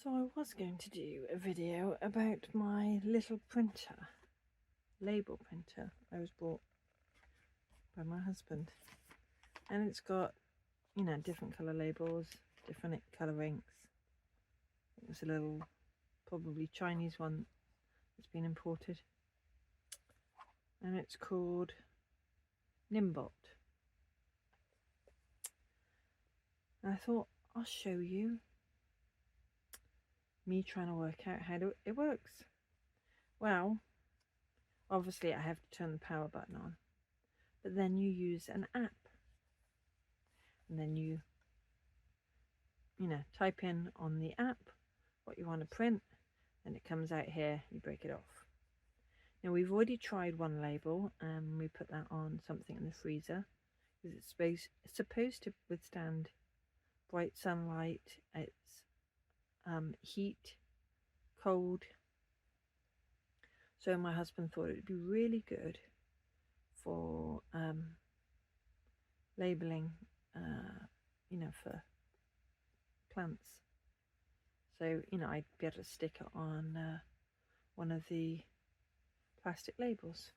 So I was going to do a video about my little printer, label printer I was bought by my husband. And it's got, different colour labels, different colour inks. It's a little, probably Chinese one that's been imported. And it's called Nimbot. And I thought I'll show you me trying to work out how it works. Well, obviously I have to turn the power button on, but then you use an app, and then you type in on the app what you want to print, and it comes out here. You break it off. Now we've already tried one label, and we put that on something in the freezer because it's supposed to withstand bright sunlight. It's heat, cold. So my husband thought it would be really good for labeling, for plants. So, I'd be able to stick it on one of the plastic labels.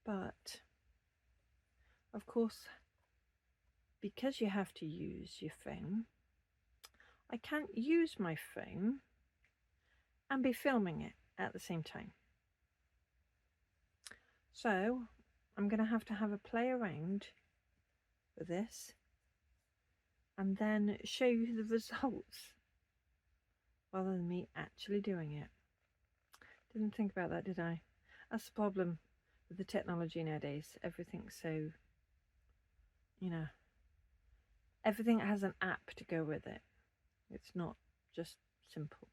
But, of course, because you have to use your phone, I can't use my phone and be filming it at the same time. So I'm going to have a play around with this and then show you the results rather than me actually doing it. Didn't think about that, did I? That's the problem with the technology nowadays. Everything's so, everything has an app to go with it. It's not just simple.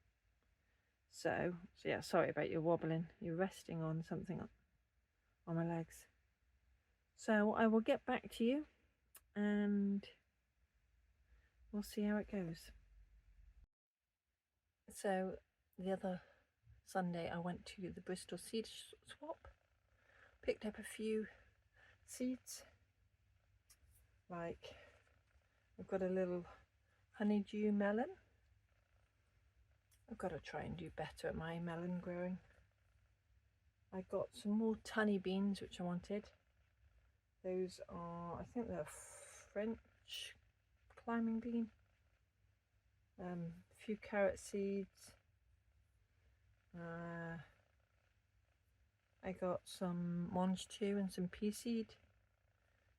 So yeah, sorry about your wobbling. You're resting on something on my legs. So I will get back to you and we'll see how it goes. So the other Sunday I went to the Bristol seed swap, picked up a few seeds. Like I've got a little honeydew melon. I've got to try and do better at my melon growing. I got some more tunny beans which I wanted. Those are, I think they're French climbing bean. A few carrot seeds. I got some mange two and some pea seed.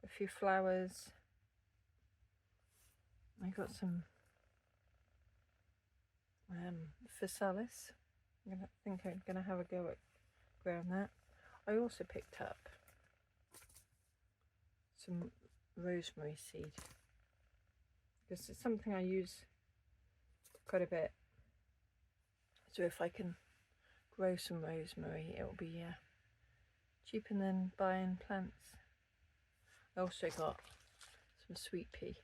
A few flowers. I got some physalis. I'm gonna have a go at growing that. I also picked up some rosemary seed because it's something I use quite a bit. So if I can grow some rosemary, it will be cheaper than buying plants. I also got some sweet pea.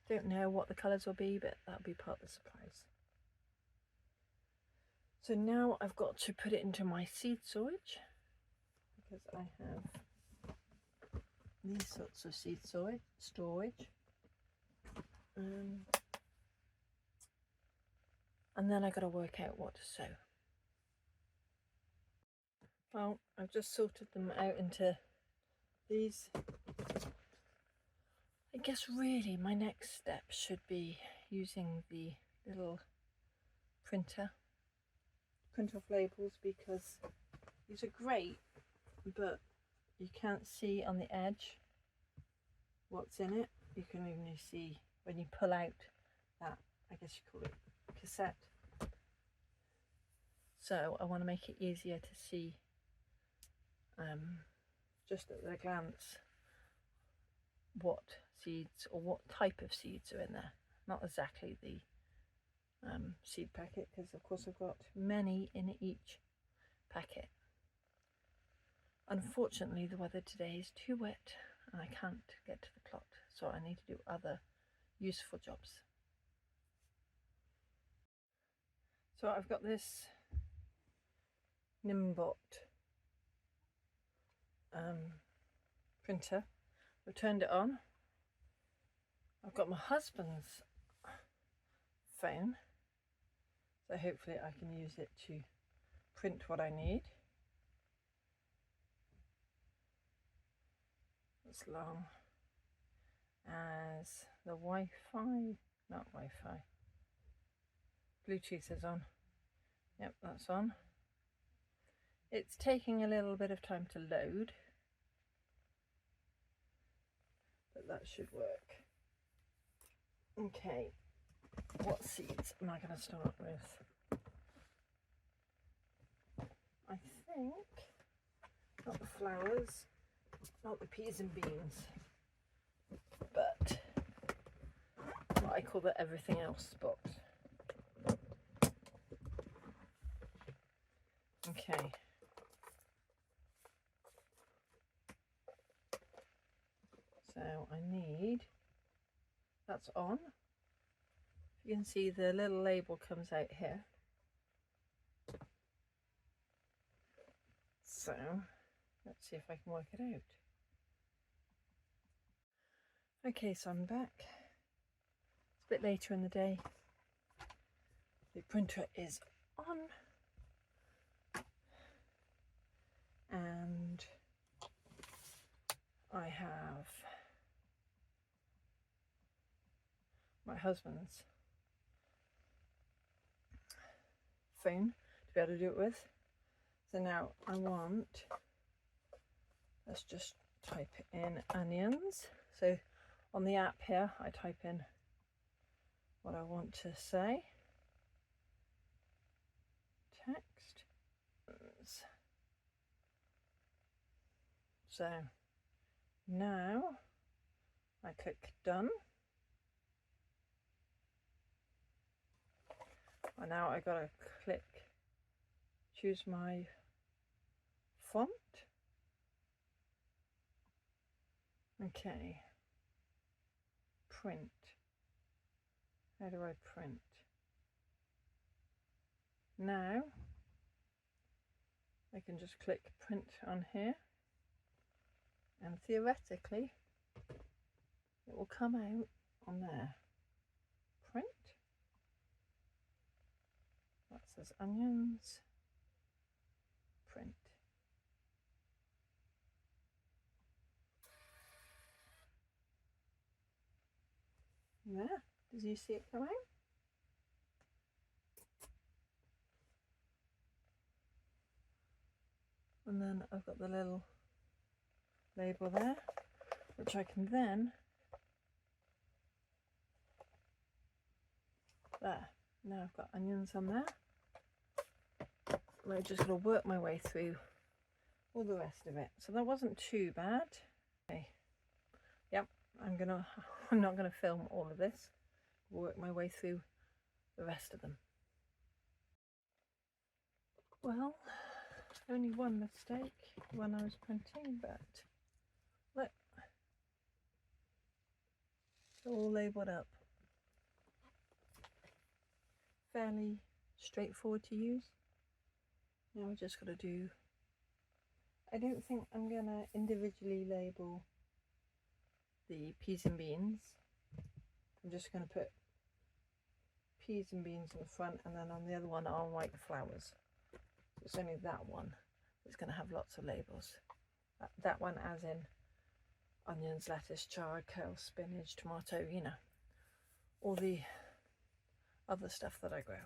Don't know what the colours will be, but that'll be part of the surprise. So now I've got to put it into my seed storage because I have these sorts of seed storage. And then I got to work out what to sow. Well, I've just sorted them out into these. I guess really my next step should be using the little printer, print off labels, because these are great, but you can't see on the edge what's in it. You can only see when you pull out that, I guess you call it cassette. So I want to make it easier to see just at a glance what seeds or what type of seeds are in there, not exactly the seed packet, because of course I've got many in each packet. Unfortunately the weather today is too wet and I can't get to the plot, so I need to do other useful jobs. So I've got this Nimbot printer. I've turned it on. I've got my husband's phone, so hopefully I can use it to print what I need. As long as the not Wi-Fi, Bluetooth is on. Yep, that's on. It's taking a little bit of time to load, but that should work. Okay, what seeds am I going to start with? I think not the flowers, not the peas and beans, but what I call the everything else box. Okay. So I need, that's on. You can see the little label comes out here. So let's see if I can work it out. Okay, so I'm back. It's a bit later in the day. The printer is on. And I have my husband's phone to be able to do it with. So now I want, let's just type in onions. So on the app here, I type in what I want to say. Text. So now I click done. And now I gotta click, choose my font. Okay, print. How do I print? Now I can just click print on here, and theoretically it will come out on there. Print. That says onions. Print. There. Did you see it come out? And then I've got the little label there, which I can then, there, now I've got onions on there. And I'm just going to work my way through all the rest of it. So that wasn't too bad. Okay. Yep, I'm not gonna film all of this. Work my way through the rest of them. Well, only one mistake when I was printing, but look, it's all labelled up. Fairly straightforward to use. Now we're just got to do, I don't think I'm going to individually label the peas and beans. I'm just going to put peas and beans on the front, and then on the other one I'll write flowers. So it's only that one that's going to have lots of labels. That one as in onions, lettuce, chard, kale, spinach, tomato, you know, all the other stuff that I grow.